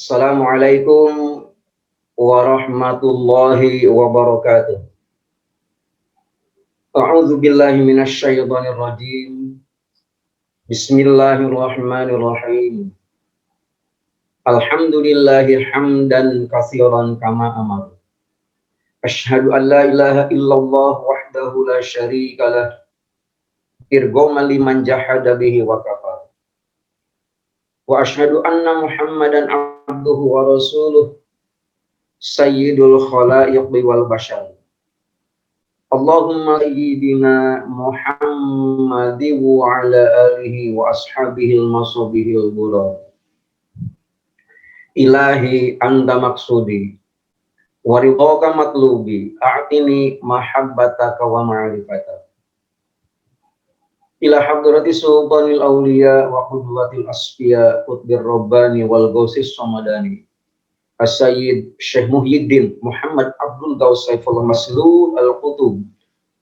Assalamualaikum warahmatullahi wabarakatuh. A'udzu billahi minasyaitonir rajim. Bismillahirrahmanirrahim. Alhamdulillahi hamdan katsiran kama amar. Asyhadu an la ilaha illallah wahdahu la syarikalah. Irghaman liman jahada bihi wa kafar. Wa asyhadu anna Muhammadan abduhu wa rasuluh sayyidul khalaiqi wal bashar. Allahumma sayyidina Muhammadi wa ala alihi wa ashabihi al-masabihil burar. Ilahi anta maksudi wa ridhaka matlubi a'tini mahabbataka wa ma'rifataka. Ila hadrati sultanil awliya wa qudwatil asfiya qutbir rabbani wal gausis samadani As-Sayyid Syekh Muhyiddin Muhammad Abdul Ghaus Saifullah Maslul Al-Qutub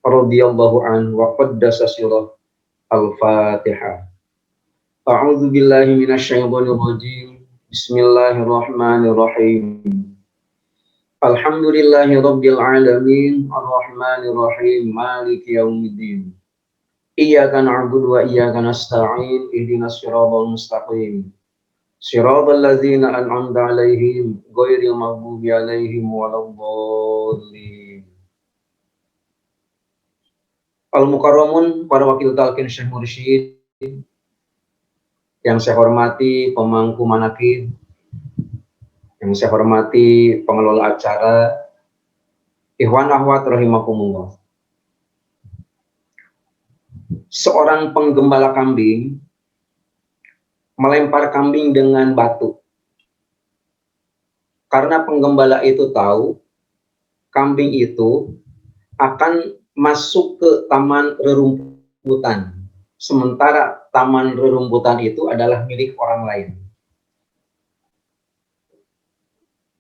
radhiyallahu anhu wa qaddasa sirah. Al-Fatihah. A'udzu billahi minasyaitonir rajim. Bismillahirrahmanirrahim. Alhamdulillahi rabbil alamin arrahmanir rahim maliki yaumiddin. Iyyaka na'budu wa iyyaka nasta'in ihdinas siratal mustaqim. Siratal ladzina an'amta 'alaihim ghairil maghdubi 'alaihim waladdallin. Al-Mukarramun, para wakil talqin Syekh Mursyid yang saya hormati pemangku manaqib, yang saya hormati pengelola acara, ikhwan akhwat rahimakumullah. Seorang penggembala kambing melempar kambing dengan batu. Karena penggembala itu tahu kambing itu akan masuk ke taman rerumputan. Sementara taman rerumputan itu adalah milik orang lain.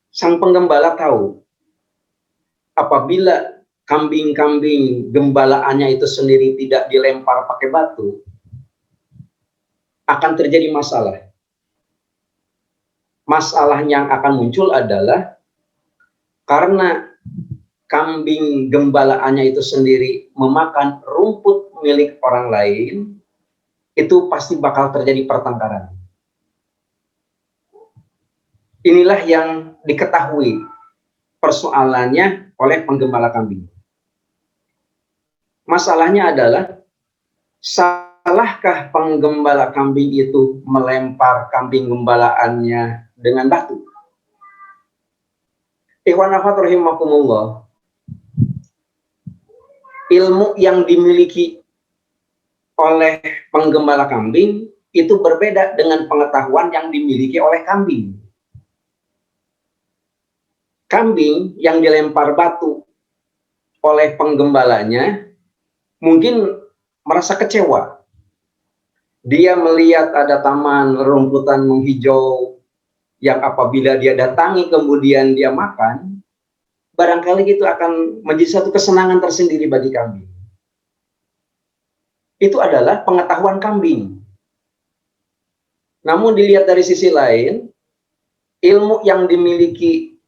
Sang penggembala tahu apabila kambing-kambing gembalaannya itu sendiri tidak dilempar pakai batu, akan terjadi masalah. Masalah yang akan muncul adalah karena kambing gembalaannya itu sendiri memakan rumput milik orang lain, itu pasti bakal terjadi pertengkaran. Inilah yang diketahui persoalannya oleh penggembala kambing. Masalahnya adalah salahkah penggembala kambing itu melempar kambing gembalaannya dengan batu? Ikhwan akhwat rahimakumullah. Ilmu yang dimiliki oleh penggembala kambing itu berbeda dengan pengetahuan yang dimiliki oleh kambing. Kambing yang dilempar batu oleh penggembalanya mungkin merasa kecewa. Dia melihat ada taman rumputan menghijau yang apabila dia datangi kemudian dia makan, barangkali itu akan menjadi satu kesenangan tersendiri bagi kambing. Itu adalah pengetahuan kambing. Namun dilihat dari sisi lain, ilmu yang dimiliki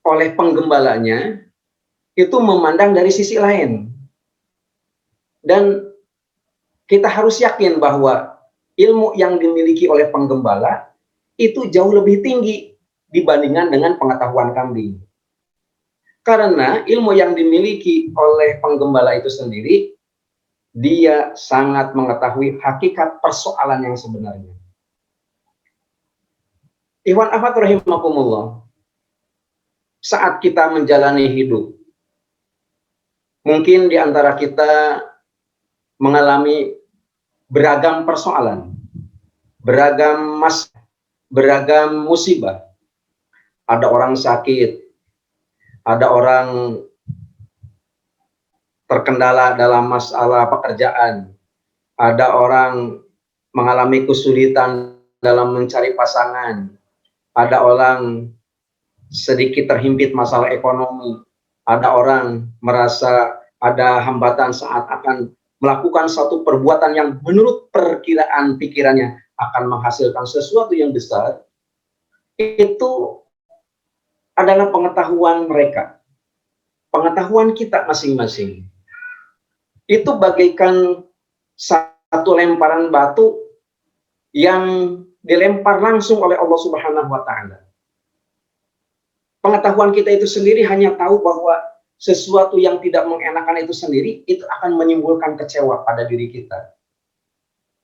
oleh penggembalanya itu memandang dari sisi lain. Dan kita harus yakin bahwa ilmu yang dimiliki oleh penggembala itu jauh lebih tinggi dibandingkan dengan pengetahuan kambing. Karena ilmu yang dimiliki oleh penggembala itu sendiri, dia sangat mengetahui hakikat persoalan yang sebenarnya. Ikhwan akhwat rahimakumullah. Saat kita menjalani hidup, mungkin di antara kita mengalami beragam persoalan, beragam musibah. Ada orang sakit, ada orang terkendala dalam masalah pekerjaan, ada orang mengalami kesulitan dalam mencari pasangan, ada orang sedikit terhimpit masalah ekonomi, ada orang merasa ada hambatan saat akan melakukan satu perbuatan yang menurut perkiraan pikirannya akan menghasilkan sesuatu yang besar. itu adalah pengetahuan mereka, pengetahuan kita masing-masing. Itu bagaikan satu lemparan batu yang dilempar langsung oleh Allah Subhanahu wa taala. Pengetahuan kita itu sendiri hanya tahu bahwa sesuatu yang tidak mengenakan itu sendiri itu akan menimbulkan kecewa pada diri kita.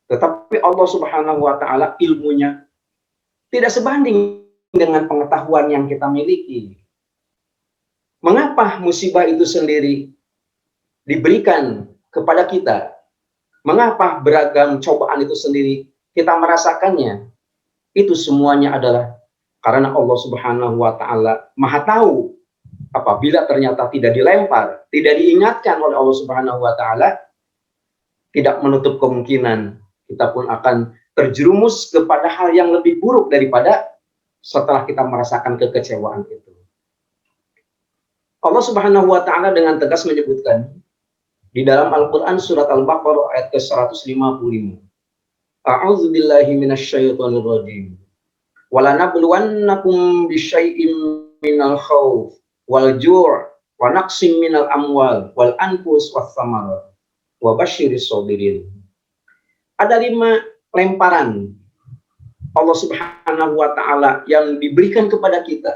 Tetapi Allah Subhanahu wa taala ilmunya tidak sebanding dengan pengetahuan yang kita miliki. Mengapa musibah itu sendiri diberikan kepada kita? Mengapa beragam cobaan itu sendiri kita merasakannya? Itu semuanya adalah karena Allah Subhanahu wa taala Maha tahu. Apabila ternyata tidak dilempar, tidak diingatkan oleh Allah Subhanahu wa taala, tidak menutup kemungkinan kita pun akan terjerumus kepada hal yang lebih buruk daripada setelah kita merasakan kekecewaan itu. Allah Subhanahu wa taala dengan tegas menyebutkan di dalam Al-Qur'an surat Al-Baqarah ayat ke-155. A'udzu billahi minasyaitonir rajim. Wala nabluwannakum bisyai'im minal khauf wal ju' wa naqsim minal amwal wal anfus was samarat wa basyiris sabirin. Ada 5 lemparan Allah Subhanahu wa taala yang diberikan kepada kita.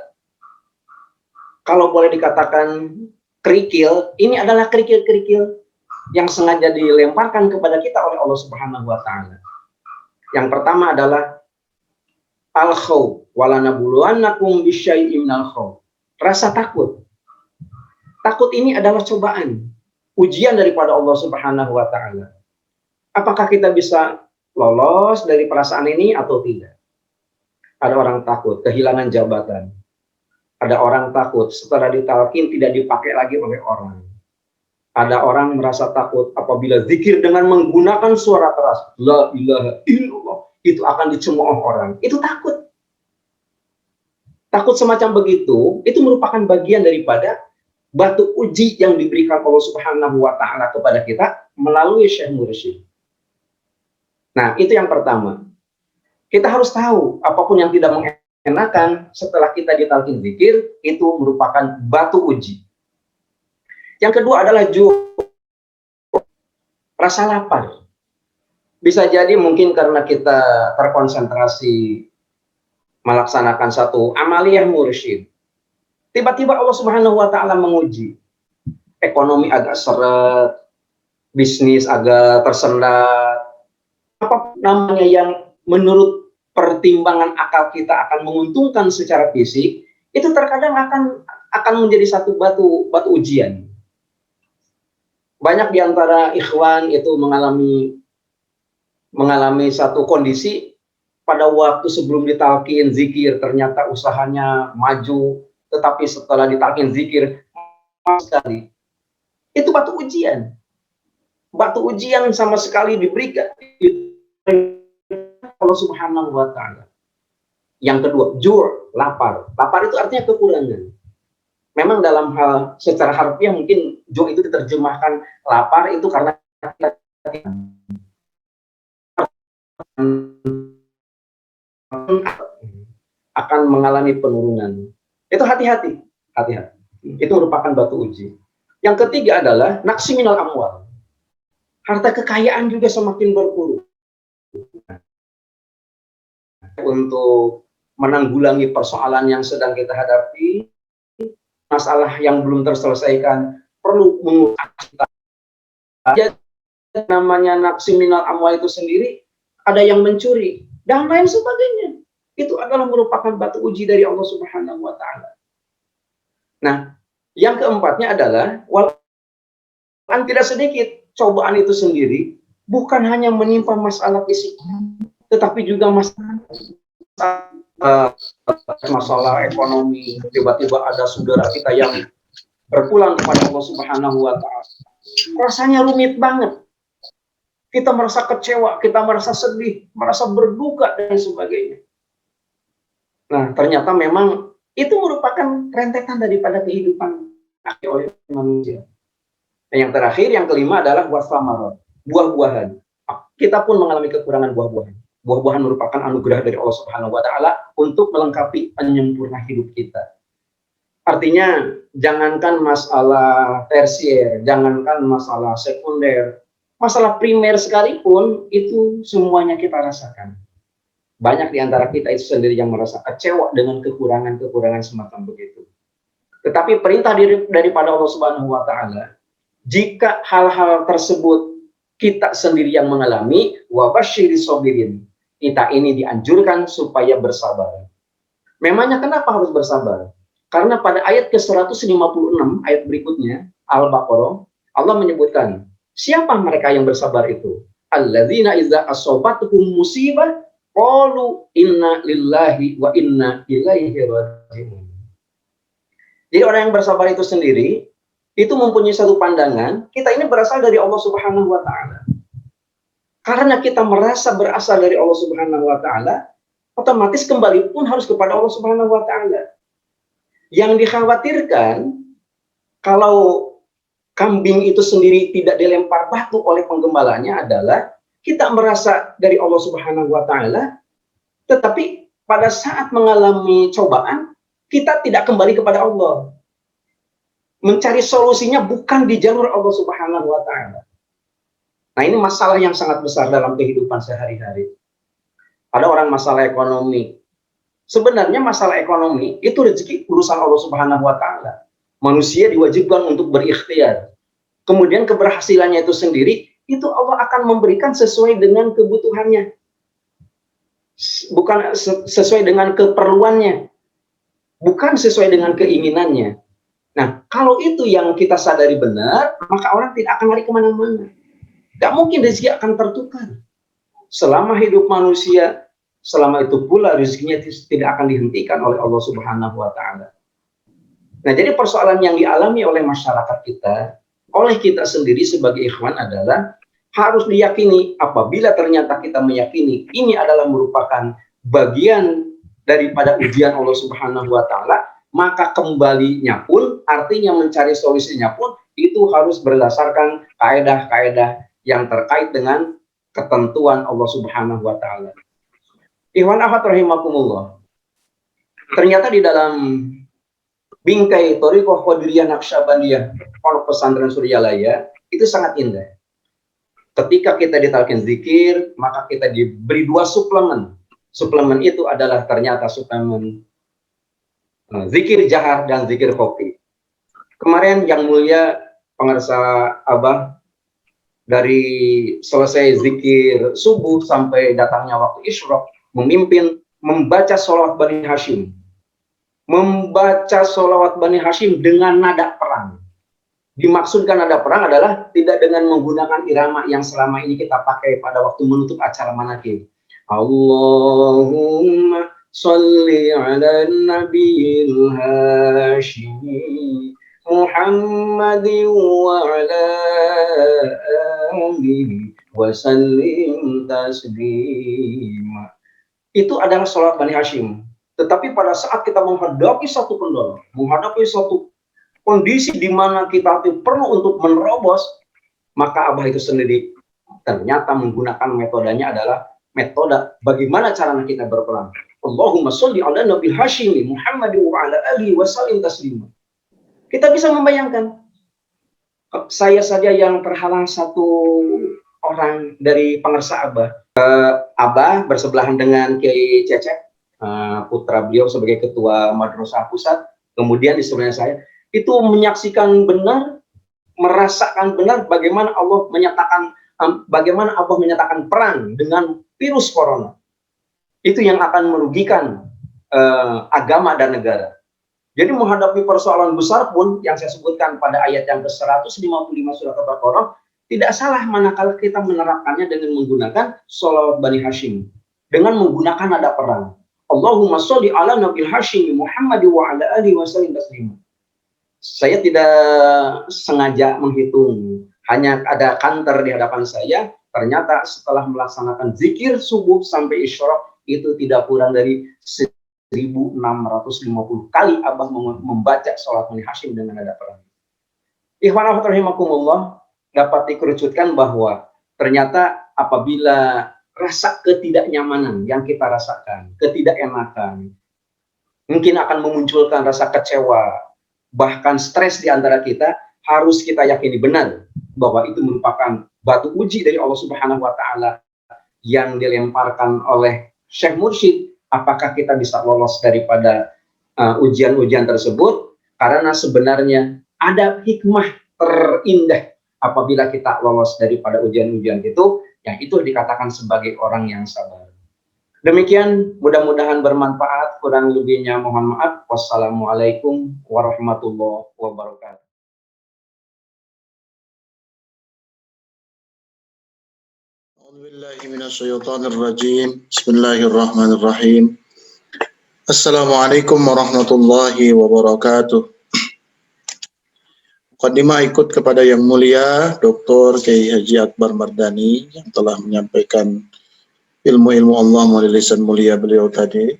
Kalau boleh dikatakan kerikil, ini adalah kerikil-kerikil yang sengaja dilemparkan kepada kita oleh Allah Subhanahu wa taala. Yang pertama adalah al-khauf, wala nabluwannakum bisyai'im minal khauf. Rasa takut. Takut ini adalah cobaan, ujian daripada Allah Subhanahu wa taala. Apakah kita bisa lolos dari perasaan ini atau tidak? Ada orang takut kehilangan jabatan. Ada orang takut setelah ditalkin tidak dipakai lagi oleh orang. Ada orang merasa takut apabila zikir dengan menggunakan suara keras, la ilaha illallah, itu akan dicemooh orang. Itu takut. Takut semacam begitu, itu merupakan bagian daripada batu uji yang diberikan Allah Subhanahu wa taala kepada kita melalui Syekh Mursyid. Nah, itu yang pertama. Kita harus tahu apapun yang tidak mengenakan setelah kita ditalkin zikir itu merupakan batu uji. Yang kedua adalah rasa lapar. Bisa jadi mungkin karena kita terkonsentrasi melaksanakan satu amaliyah mursyid. Tiba-tiba Allah Subhanahu wa taala menguji. Ekonomi agak seret, bisnis agak tersendat. Apa namanya yang menurut pertimbangan akal kita akan menguntungkan secara fisik, itu terkadang akan menjadi satu batu ujian. Banyak di antara ikhwan itu mengalami satu kondisi pada waktu sebelum ditalkin zikir ternyata usahanya maju, tetapi setelah ditalkin zikir sekali. Itu batu ujian. Batu ujian sama sekali diberikan Allah Subhanahu wa taala. Yang kedua, lapar. Lapar itu artinya kekurangan. Memang dalam hal secara harfiah mungkin itu diterjemahkan lapar itu karena akan mengalami penurunan. Itu hati-hati. Itu merupakan batu uji. Yang ketiga adalah naqsi minal amwal. Harta kekayaan juga semakin berkurang. Untuk menanggulangi persoalan yang sedang kita hadapi, masalah yang belum terselesaikan, perlu mengutamakan. Jadi namanya naqsi minal amwal itu sendiri, ada yang mencuri dan lain sebagainya. Itu adalah merupakan batu uji dari Allah Subhanahu wa taala. Nah, yang keempatnya adalah walaupun tidak sedikit cobaan itu sendiri bukan hanya menimpa masalah fisik, tetapi juga masalah ekonomi. Tiba-tiba ada saudara kita yang berpulang kepada Allah Subhanahu wa taala. Rasanya rumit banget. Kita merasa kecewa, kita merasa sedih, merasa berduka dan sebagainya. Nah, ternyata memang itu merupakan rentetan daripada kehidupan oleh manusia. Dan yang terakhir, yang kelima adalah wasamarat, buah-buahan. Kita pun mengalami kekurangan buah-buahan. Buah-buahan merupakan anugerah dari Allah Subhanahu wa taala untuk melengkapi penyempurna hidup kita. Artinya, jangankan masalah tersier, jangankan masalah sekunder, masalah primer sekalipun, itu semuanya kita rasakan. Banyak di antara kita itu sendiri yang merasa kecewa dengan kekurangan-kekurangan semacam begitu. Tetapi perintah daripada Allah Subhanahu wa Ta'ala, jika hal-hal tersebut kita sendiri yang mengalami, wa basyiris sabirin, kita ini dianjurkan supaya bersabar. Memangnya kenapa harus bersabar? Karena pada ayat ke-156, ayat berikutnya, Al-Baqarah, Allah menyebutkan, siapa mereka yang bersabar itu? Alladzina idza asabatuhum musibah qalu inna lillahi wa inna ilaihi raji'un. Jadi orang yang bersabar itu sendiri, itu mempunyai satu pandangan, kita ini berasal dari Allah Subhanahu wa Ta'ala. Karena kita merasa berasal dari Allah Subhanahu wa Ta'ala, otomatis kembali pun harus kepada Allah Subhanahu wa Ta'ala. Yang dikhawatirkan, kalau kambing itu sendiri tidak dilempar batu oleh penggembalanya adalah kita merasa dari Allah Subhanahu wa Ta'ala, tetapi pada saat mengalami cobaan, kita tidak kembali kepada Allah. Mencari solusinya bukan di jalur Allah Subhanahu wa Ta'ala. Nah, ini masalah yang sangat besar dalam kehidupan sehari-hari. Ada orang masalah ekonomi. Sebenarnya masalah ekonomi itu rezeki urusan Allah Subhanahu wa Ta'ala. Manusia diwajibkan untuk berikhtiar. Kemudian keberhasilannya itu sendiri, itu Allah akan memberikan sesuai dengan kebutuhannya. Bukan sesuai dengan keperluannya. Bukan sesuai dengan keinginannya. Nah, kalau itu yang kita sadari benar, maka orang tidak akan lari kemana-mana. Tidak mungkin rezeki akan tertukar. Selama hidup manusia, selama itu pula rezekinya tidak akan dihentikan oleh Allah Subhanahu wa Ta'ala. Nah, jadi persoalan yang dialami oleh masyarakat kita, oleh kita sendiri sebagai ikhwan adalah harus diyakini, apabila ternyata kita meyakini ini adalah merupakan bagian daripada ujian Allah Subhanahu wa Ta'ala, maka kembalinya pun, artinya mencari solusinya pun, itu harus berdasarkan kaedah-kaedah yang terkait dengan ketentuan Allah Subhanahu wa Ta'ala. Ikhwan akhwat rahimakumullah. Ternyata di dalam bingkai Thariqah Qadiriyah Naqsyabandiyah, Pondok Pesantren Suryalaya, itu sangat indah. Ketika kita ditalkin zikir, maka kita diberi dua suplemen. Suplemen itu adalah ternyata suplemen zikir jahar dan zikir khofi. Kemarin yang mulia pengarsa Abah, dari selesai zikir subuh sampai datangnya waktu isyraq, memimpin membaca sholawat Bani Hashim. Membaca sholawat Bani Hashim dengan nada perang. Dimaksudkan nada perang adalah tidak dengan menggunakan irama yang selama ini kita pakai pada waktu menutup acara manakib. Allahumma sholli ala nabiyil hashimi Muhammadin wa ala alihi wa sallim taslima. Itu adalah sholawat Bani Hashim. Tetapi pada saat kita menghadapi satu kendala, menghadapi suatu kondisi di mana kita perlu untuk menerobos, maka Abah itu sendiri ternyata menggunakan metodenya adalah metode bagaimana cara kita berperang. Allahumma sholli ala nabil hashimi Muhammadin wa ala alihi wa sallim taslima. Kita bisa membayangkan, saya saja yang terhalang satu orang dari pengersa Abah. Abah bersebelahan dengan Kiai Cecep, putra beliau sebagai ketua Madrasah Pusat. Kemudian di sebelahnya saya, itu menyaksikan benar, merasakan benar bagaimana Allah menyatakan perang dengan virus corona. Itu yang akan merugikan agama dan negara. Jadi menghadapi persoalan besar pun yang saya sebutkan pada ayat yang ke-155 surat Al-Baqarah, tidak salah manakala kita menerapkannya dengan menggunakan sholawat Bani Hashim, dengan menggunakan nada perang. Allahumma sholli ala nabil hashim Muhammad wa ala alihi wa sallim taslima. Saya tidak sengaja menghitung, hanya ada kantor di hadapan saya. Ternyata setelah melaksanakan zikir subuh sampai isyraq, itu tidak kurang dari 1650 kali Abah membaca sholat Bani Hashim dengan nada perang. Ikhwan rahimakumullah, dapat dikerucutkan bahwa ternyata apabila rasa ketidaknyamanan yang kita rasakan, ketidakenakan, mungkin akan memunculkan rasa kecewa, bahkan stres di antara kita, harus kita yakini benar bahwa itu merupakan batu uji dari Allah Subhanahu wa taala yang dilemparkan oleh Syekh Mursyid. Apakah kita bisa lolos daripada ujian-ujian tersebut? Karena sebenarnya ada hikmah terindah apabila kita lolos daripada ujian-ujian itu, yang itu dikatakan sebagai orang yang sabar. Demikian, mudah-mudahan bermanfaat. Kurang lebihnya mohon maaf. Wassalamualaikum warahmatullahi wabarakatuh. Bismillahirrahmanirrahim. Assalamualaikum warahmatullahi wabarakatuh. Muqaddimah ikut kepada Yang Mulia Dr. Kiai Haji Akbar Mardani yang telah menyampaikan ilmu-ilmu Allah melalui lisan mulia beliau tadi.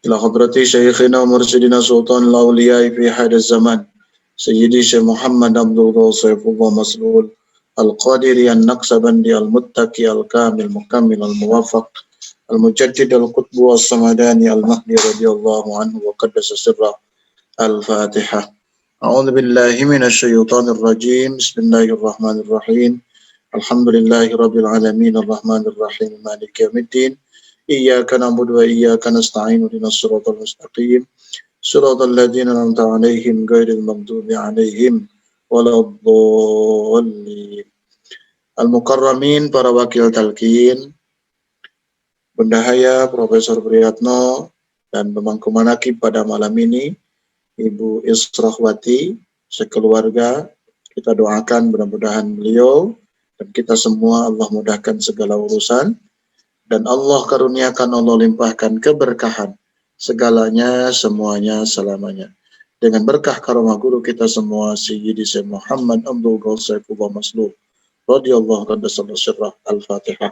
Ila hadrati Syekhina Mursyidina Sultan Lauliyai fi hadaz zaman Sayyidi Syekh Muhammad Abdul Saifullah Maslul Al-Qadiri An-Naqsabandi Al-Muttaqi Al-Kamil Mukammil Al-Muwafaq Al-Mujaddid Al-Qutbu As-Samadani Al-Mahdi radhiyallahu anhu wa qaddasa sirra. Al-Fatihah. A'udzu billahi minasy syaithanir rajim. Bismillahirrahmanirrahim. Alhamdulillahi rabbil alamin arrahmanir rahim maliki yaumiddin. Iyyaka na'budu wa iyyaka nasta'in ihdinas siratal mustaqim. Siratal ladzina an'amta 'alaihim ghairil maghdubi 'alaihim waladdallin. Al-Mukarramin, para wakil talqin, Bendahaya Profesor Priyatno dan pemangku manaqib pada malam ini, Ibu Israhwati, sekeluarga, kita doakan mudah-mudahan beliau dan kita semua Allah mudahkan segala urusan dan Allah karuniakan, Allah limpahkan keberkahan segalanya, semuanya, selamanya. Dengan berkah karamah guru kita semua, Sayyidi Syekh Muhammad Abdul Saifullah Maslul radhiyallahu anhu. Al-Fatihah.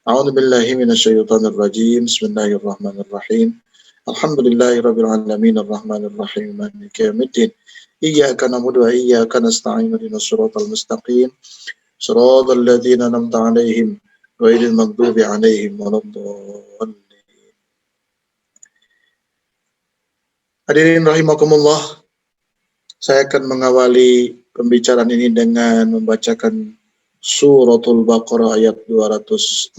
A'udzu billahi minasyaitonir rajim. Bismillahirrahmanirrahim. Alhamdulillahi rabbil alamin arrahmanir rahim maliki yaumiddin. Iyyaka na'budu wa iyyaka nasta'in ihdinas siratal mustaqim. Shiratal ladzina an'amta 'alaihim ghairil maghdubi 'alaihim waladdallin. Hadirin rahimakumullah, saya akan mengawali pembicaraan ini dengan membacakan suratul Baqarah ayat 216.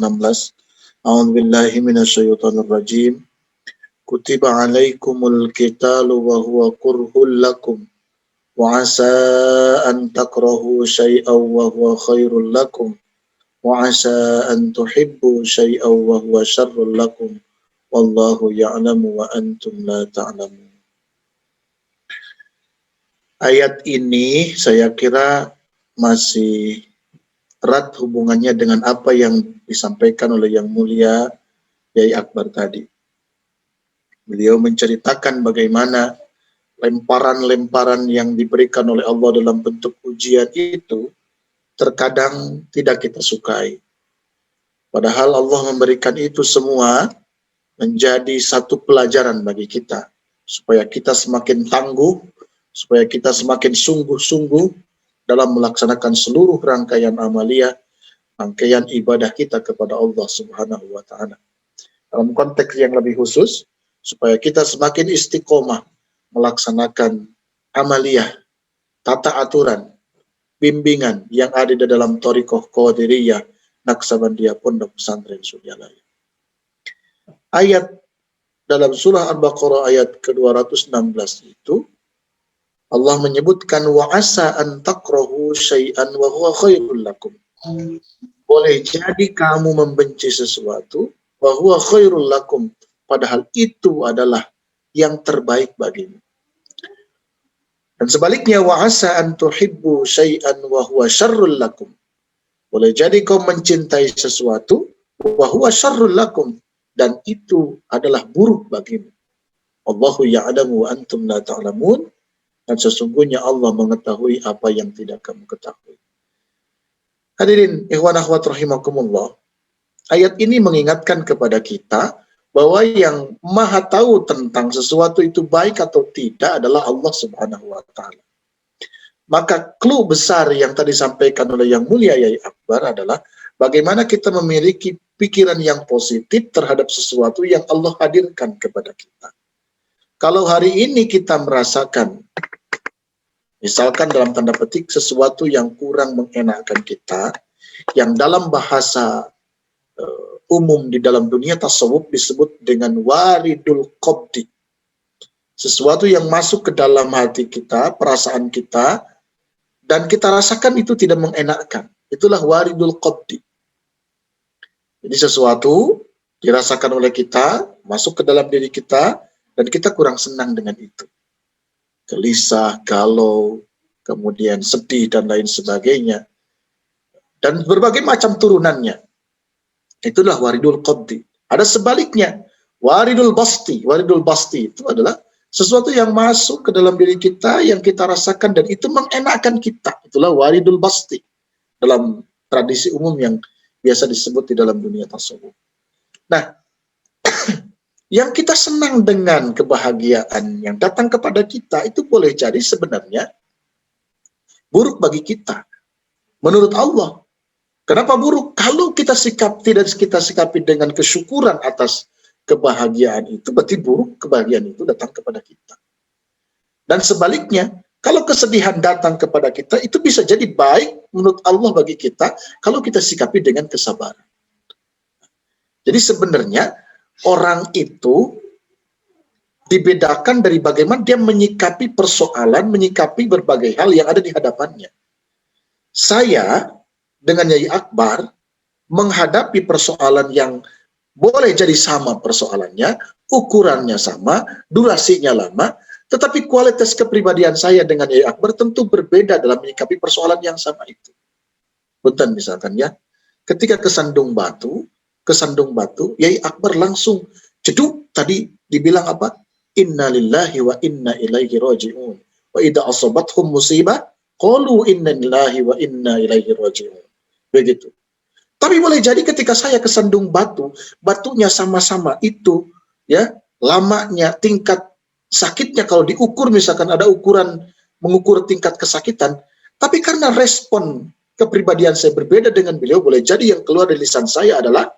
A'udzubillahi minasyaitonir rajim. Kutiba 'alaikumul qitalu wa huwa kurhul lakum wa 'asa an takrahu syai'an wa huwa khairul lakum wa 'asa an tuhibbu syai'an wa huwa syarrul lakum wallahu ya'lamu wa antum la ta'lamun. Ayat ini saya kira masih erat hubungannya dengan apa yang disampaikan oleh Yang Mulia Yai Akbar tadi. Beliau menceritakan bagaimana lemparan-lemparan yang diberikan oleh Allah dalam bentuk ujian itu terkadang tidak kita sukai. Padahal Allah memberikan itu semua menjadi satu pelajaran bagi kita, supaya kita semakin tangguh, supaya kita semakin sungguh-sungguh dalam melaksanakan seluruh rangkaian amalia, rangkaian ibadah kita kepada Allah Subhanahu wa Ta'ala. Dalam konteks yang lebih khusus, supaya kita semakin istiqomah melaksanakan amalia, tata aturan, bimbingan yang ada di dalam Thariqah Qadiriyah Naqsabandiyah Pondok Pesantren Suryalaya. Ayat dalam surah Al-Baqarah ayat ke-216 itu Allah menyebutkan wa asa an takrahu syai'an wa huwa khairul lakum. Boleh jadi kamu membenci sesuatu wa huwa khairul lakum, padahal itu adalah yang terbaik bagimu. Dan sebaliknya wa asa an tuhibbu syai'an wa huwa syarrul lakum. Boleh jadi kau mencintai sesuatu wa huwa syarrul lakum, dan itu adalah buruk bagimu. Allahu ya'lamu wa antum la ta'lamun. Dan sesungguhnya Allah mengetahui apa yang tidak kamu ketahui. Hadirin ikhwan akhwat rahimakumullah, ayat ini mengingatkan kepada kita bahwa yang maha tahu tentang sesuatu itu baik atau tidak adalah Allah Subhanahu wa Ta'ala. Maka clue besar yang tadi disampaikan oleh Yang Mulia Yai Akbar adalah bagaimana kita memiliki pikiran yang positif terhadap sesuatu yang Allah hadirkan kepada kita. Kalau hari ini kita merasakan, misalkan dalam tanda petik, sesuatu yang kurang mengenakkan kita, yang dalam bahasa umum di dalam dunia tasawuf disebut dengan waridul qabdi. Sesuatu yang masuk ke dalam hati kita, perasaan kita, dan kita rasakan itu tidak mengenakkan. Itulah waridul qabdi. Jadi sesuatu dirasakan oleh kita, masuk ke dalam diri kita, dan kita kurang senang dengan itu. Gelisah, galau, kemudian sedih, dan lain sebagainya. Dan berbagai macam turunannya. Itulah waridul qabdi. Ada sebaliknya, waridul basti. Waridul basti itu adalah sesuatu yang masuk ke dalam diri kita, yang kita rasakan, dan itu mengenakkan kita. Itulah waridul basti. Dalam tradisi umum yang biasa disebut di dalam dunia tasawuf. Nah, yang kita senang dengan kebahagiaan yang datang kepada kita, itu boleh jadi sebenarnya buruk bagi kita. Menurut Allah. Kenapa buruk? Kalau kita tidak kita sikapi dengan kesyukuran atas kebahagiaan itu, berarti buruk kebahagiaan itu datang kepada kita. Dan sebaliknya, kalau kesedihan datang kepada kita, itu bisa jadi baik menurut Allah bagi kita, kalau kita sikapi dengan kesabaran. Jadi sebenarnya, orang itu dibedakan dari bagaimana dia menyikapi persoalan, menyikapi berbagai hal yang ada di hadapannya. Saya, dengan Yai Akbar, menghadapi persoalan yang boleh jadi sama persoalannya, ukurannya sama, durasinya lama, tetapi kualitas kepribadian saya dengan Yai Akbar tentu berbeda dalam menyikapi persoalan yang sama itu. Punten misalkan ya, ketika kesandung batu, Yai Akbar langsung jeduk, tadi dibilang apa? Inna lillahi wa inna ilaihi raji'un. Wa idza asabathum musibah qalu inna lillahi wa inna ilaihi raji'un. Begitu. Tapi boleh jadi ketika saya kesandung batu, batunya sama-sama itu, ya, lamanya, tingkat sakitnya kalau diukur, misalkan ada ukuran mengukur tingkat kesakitan, tapi karena respon kepribadian saya berbeda dengan beliau, boleh jadi yang keluar dari lisan saya adalah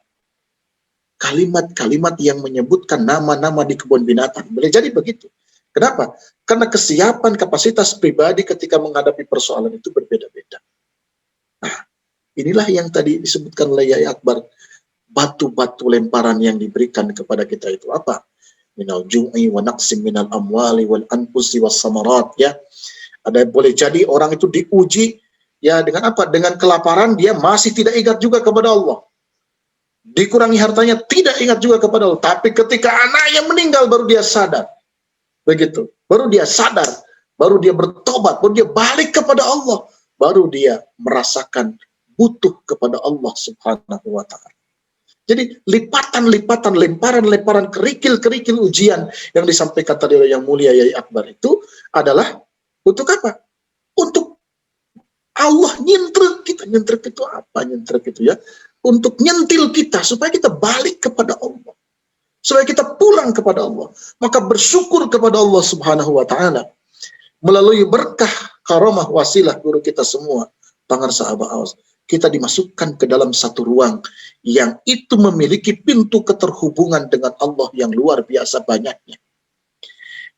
kalimat-kalimat yang menyebutkan nama-nama di kebun binatang. Boleh jadi begitu. Kenapa? Karena kesiapan kapasitas pribadi ketika menghadapi persoalan itu berbeda-beda. Nah, inilah yang tadi disebutkan oleh Yai Akbar, batu-batu lemparan yang diberikan kepada kita itu apa? Minal ju'i wa naqsim minal amwali wal anfusi was samarat, ya. Ada boleh jadi orang itu diuji ya dengan apa? Dengan kelaparan, dia masih tidak ingat juga kepada Allah. Dikurangi hartanya, tidak ingat juga kepada Allah. Tapi ketika anaknya meninggal, baru dia sadar. Begitu. Baru dia sadar. Baru dia bertobat. Baru dia balik kepada Allah. Baru dia merasakan butuh kepada Allah Subhanahu wa ta'ala. Jadi lipatan-lipatan, lemparan-lemparan, kerikil-kerikil ujian yang disampaikan tadi oleh Yang Mulia Yai Akbar itu adalah untuk apa? Untuk Allah nyentrik kita. Nyentrik itu apa? Nyentrik itu ya, untuk nyentil kita supaya kita balik kepada Allah, supaya kita pulang kepada Allah. Maka bersyukur kepada Allah Subhanahu wa ta'ala melalui berkah karamah wasilah guru kita semua, Pangarsa Abah Awas, kita dimasukkan ke dalam satu ruang yang itu memiliki pintu keterhubungan dengan Allah yang luar biasa banyaknya.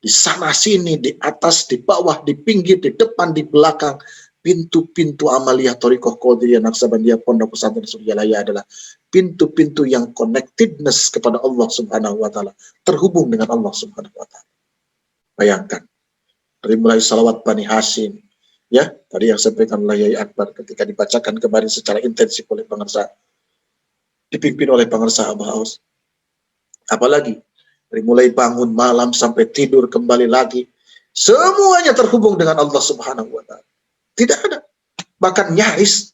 Di sana sini, di atas, di bawah, di pinggir, di depan, di belakang, pintu-pintu amaliyah Thariqah Qadiriyah Naqsabandiyah Pondok Pesantren Suryalaya adalah pintu-pintu yang connectedness kepada Allah Subhanahu wa ta'ala, terhubung dengan Allah Subhanahu wa ta'ala. Bayangkan, dari mulai salawat Bani Hashim, ya, tadi yang sampaikan oleh Yai Akbar ketika dibacakan kemarin secara intensif oleh Pangarsa, dipimpin oleh Pangarsa Abah Aus. Apalagi, dari mulai bangun malam sampai tidur kembali lagi, semuanya terhubung dengan Allah Subhanahu wa ta'ala. Tidak ada. Bahkan nyaris,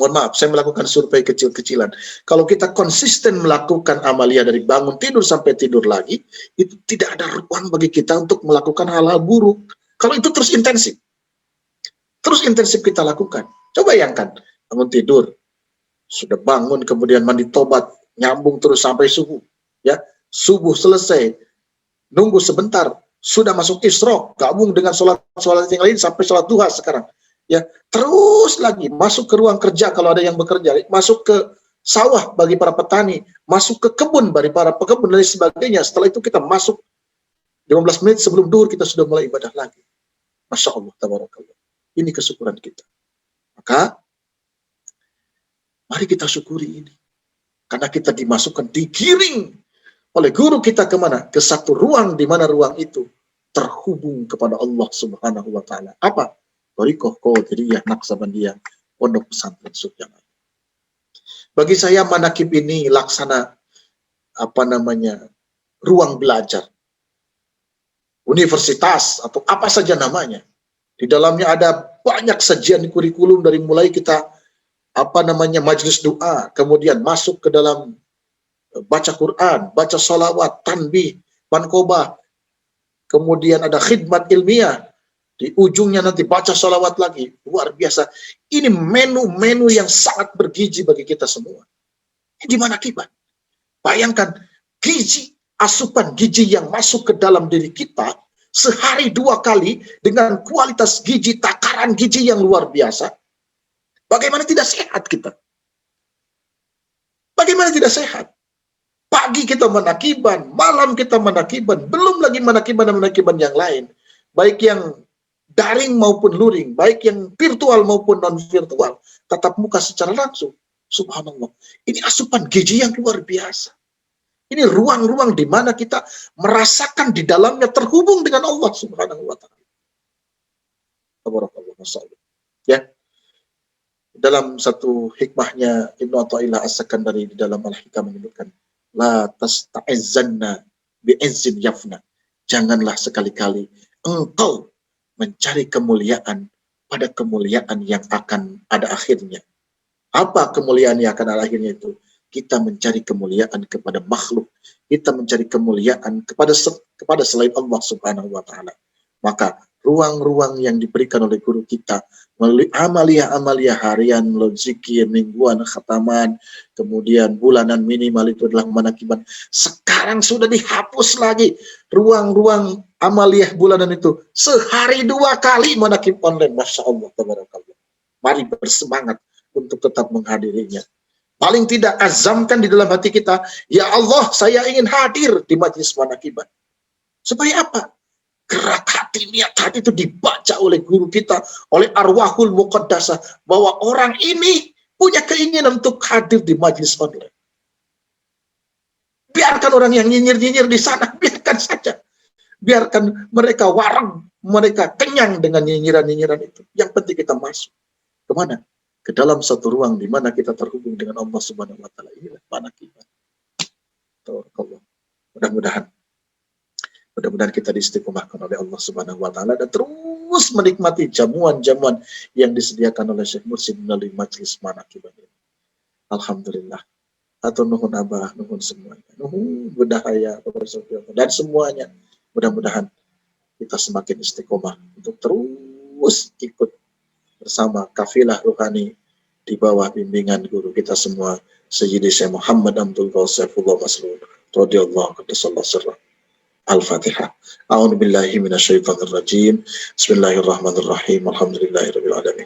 mohon maaf, saya melakukan survei kecil-kecilan. Kalau kita konsisten melakukan amalia dari bangun tidur sampai tidur lagi, itu tidak ada ruang bagi kita untuk melakukan hal-hal buruk. Kalau itu terus intensif kita lakukan. Coba bayangkan, bangun tidur, sudah bangun, kemudian mandi tobat, nyambung terus sampai subuh. Ya, subuh selesai, nunggu sebentar, sudah masuk isyraq, gabung dengan sholat yang lain sampai sholat duha sekarang. Ya, terus lagi masuk ke ruang kerja kalau ada yang bekerja, masuk ke sawah bagi para petani, masuk ke kebun bagi para pekebun dan sebagainya. Setelah itu kita masuk 15 menit sebelum duhur kita sudah mulai ibadah lagi. Masya Allah, tabarakallah. Ini kesyukuran kita. Maka mari kita syukuri ini. Karena kita dimasukkan, digiring oleh guru kita kemana? Ke satu ruang, di mana ruang itu terhubung kepada Allah Subhanahu wa Ta'ala. Apa? Thariqah Qadiriyah Naqsabandiyah, Pondok Pesantren Suryana. Bagi saya manakib ini laksana ruang belajar, universitas atau apa saja namanya. Di dalamnya ada banyak sajian kurikulum dari mulai kita majelis doa, kemudian masuk ke dalam baca Quran, baca salawat, tanbih, manqobah, kemudian ada khidmat ilmiah, di ujungnya nanti baca salawat lagi. Luar biasa. Ini menu-menu yang sangat bergizi bagi kita semua. Di mana kibat? Bayangkan gizi, asupan gizi yang masuk ke dalam diri kita sehari 2 kali dengan kualitas gizi, takaran gizi yang luar biasa. Bagaimana tidak sehat kita? Bagaimana tidak sehat? Pagi kita menakiban, malam kita menakiban, belum lagi menakiban yang lain. Baik yang daring maupun luring, baik yang virtual maupun non-virtual, tatap muka secara langsung. Subhanallah. Ini asupan gizi yang luar biasa. Ini ruang-ruang di mana kita merasakan di dalamnya terhubung dengan Allah Subhanahu wa Ta'ala. Ya. Dalam satu hikmahnya Ibnu Athaillah As-Sakandari di dalam Al-Hikam menyebutkan, la tasta'izzanna bi'izzin yafna. Janganlah sekali-kali engkau mencari kemuliaan pada kemuliaan yang akan ada akhirnya. Apa kemuliaan yang akan ada akhirnya itu? Kita mencari kemuliaan kepada makhluk. Kita mencari kemuliaan kepada selain Allah Subhanahu wa Ta'ala. Maka ruang-ruang yang diberikan oleh guru kita melalui amalia-amalia harian, melalui zikir, mingguan, khataman, kemudian bulanan minimal itu adalah manakiban. Sekarang sudah dihapus lagi ruang-ruang amaliah bulanan itu. Sehari 2 kali manakib online. Masya Allah, tabarakallah. Mari bersemangat untuk tetap menghadirinya. Paling tidak azamkan di dalam hati kita, ya Allah, saya ingin hadir di majlis manakiban. Supaya apa? Gerak hati, niat hati itu dibaca oleh guru kita, oleh arwahul muqaddasah, bahwa orang ini punya keinginan untuk hadir di majlis online. Biarkan orang yang nyinyir-nyinyir di sana, biarkan saja. Biarkan mereka warang, mereka kenyang dengan nyinyiran-nyinyiran itu. Yang penting kita masuk. Kemana? Ke dalam satu ruang di mana kita terhubung dengan Allah Subhanahu wa Ta'ala. Inilah mana kita. Mudah-mudahan kita diistiqomahkan oleh Allah Subhanahu wa Ta'ala dan terus menikmati jamuan-jamuan yang disediakan oleh Syekh Mursyid melalui majlis manakiban ini. Alhamdulillah. Atau nuhun abah, nuhun semuanya. Nuhun budaya, dan semuanya. Mudah-mudahan kita semakin istiqomah untuk terus ikut bersama kafilah ruhani di bawah bimbingan guru kita semua, Sayyidi Syekh Muhammad Abdul Qausifullah Maslud radhiyallahu anhu. Al-Fatihah. A'udzu billahi minasyaitonir rajim. Bismillahirrahmanirrahim. Alhamdulillahirabbil alamin.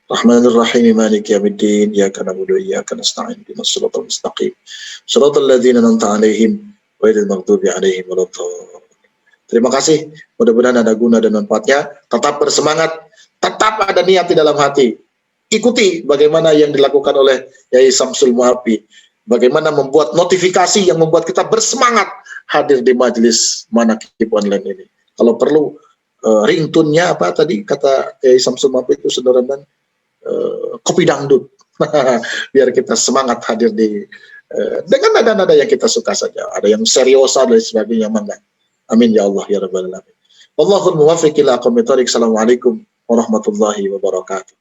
Rahmanir Rahim Maliki Yaumiddin. Iyyaka na'budu wa iyyaka nasta'in. Ihdinas siratal mustaqim. Shiratal ladzina an'amta 'alaihim ghairil maghdubi 'alaihim waladdallin. Terima kasih. Mudah-mudahan ada guna dan manfaatnya. Tetap bersemangat, tetap ada niat di dalam hati. Ikuti bagaimana yang dilakukan oleh Yai Samsul Muhabi. Bagaimana membuat notifikasi yang membuat kita bersemangat hadir di majelis manakib online ini. Kalau perlu ringtone-nya apa tadi kata Yai Samsul Muhabi itu sederhana, kopi dangdut. Biar kita semangat hadir di dengan nada-nada yang kita suka saja. Ada yang seriosa dan sebagainya, mangga. Amin ya Allah ya rabbal alamin. Wallahul muwaffiq ila aqwamit thoriq. Assalamualaikum warahmatullahi wabarakatuh.